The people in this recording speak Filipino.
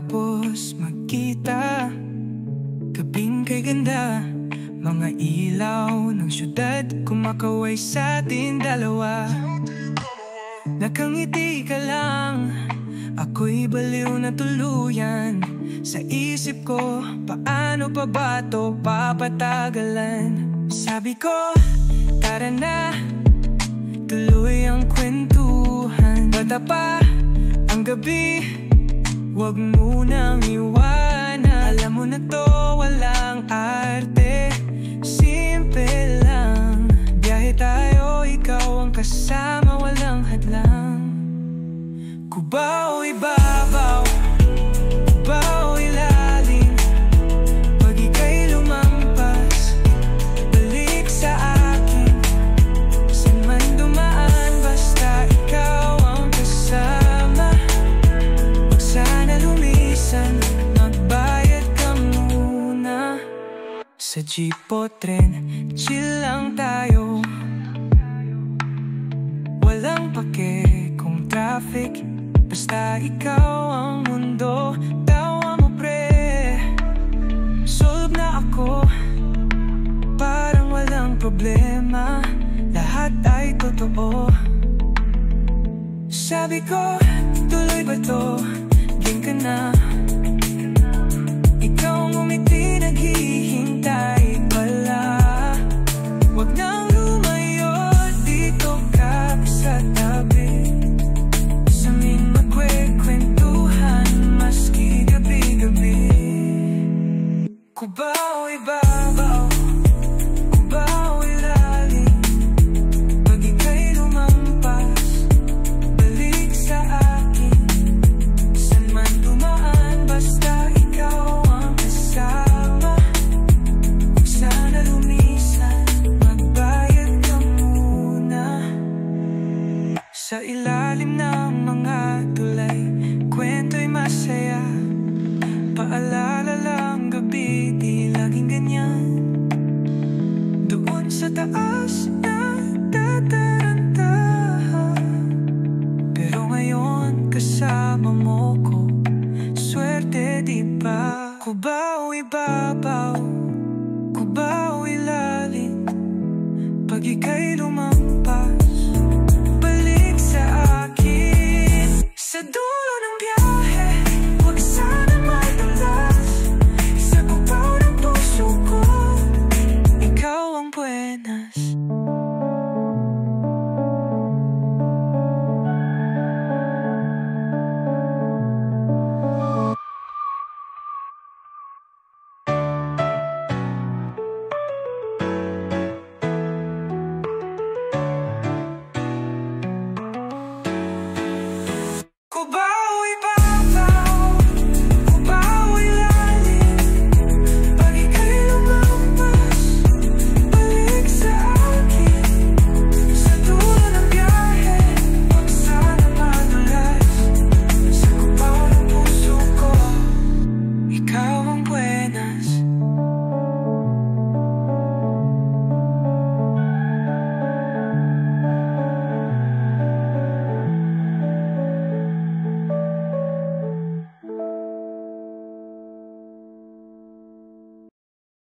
Pagkatapos magkita, gabing kay ganda, mga ilaw ng syudad kumakaway sa ating dalawa. Nakangiti ka lang, ako'y baliw na tuluyan. Sa isip ko, paano pa ba to papatagalan? Sabi ko, tara na, tuloy ang kwentuhan. Bata pa ang gabi, huwag munang iwanan. Alam mo na to, walang arte, simple lang. Biyahe tayo, ikaw ang kasama, walang hadlang. Cubao, ibabaw, Cubao, ilalim. Pag ika'y lumampas, balik sa akin. Saan man dumaan, basta ikaw ang kasama. Huwag sana lumisan, magbayad ka muna. Sa jeep o tren, chill lang tayo. Walang pake kung traffic, basta ikaw ang mundo. Tawa mo pre, solve na ako. Parang walang problema, lahat ay totoo. Sabi ko, tuloy ba to? Game ka na. Ikaw ngumiti, naghihintay pala. Huwag nang lumayo, dito ka sa tabi. Sa aming magkwekwentuhan, maski gabi-gabi. Cubao, ibabaw, Cubao, ilalim. Pag ika'y lumampas, balik sa akin. Saan man dumaan, basta ikaw ang kasama. Huwag sana lumisan, magbayad ka muna. Sa ilalim ng mga tulay, kwento'y masaya. Paalala lang gabi, di laging ganyan. Doon sa taas na tataranta, pero ngayon kasama mo ko, swerte di ba? Cubao, ibabaw, Cubao, ilalim. Pag ika'y lumampas,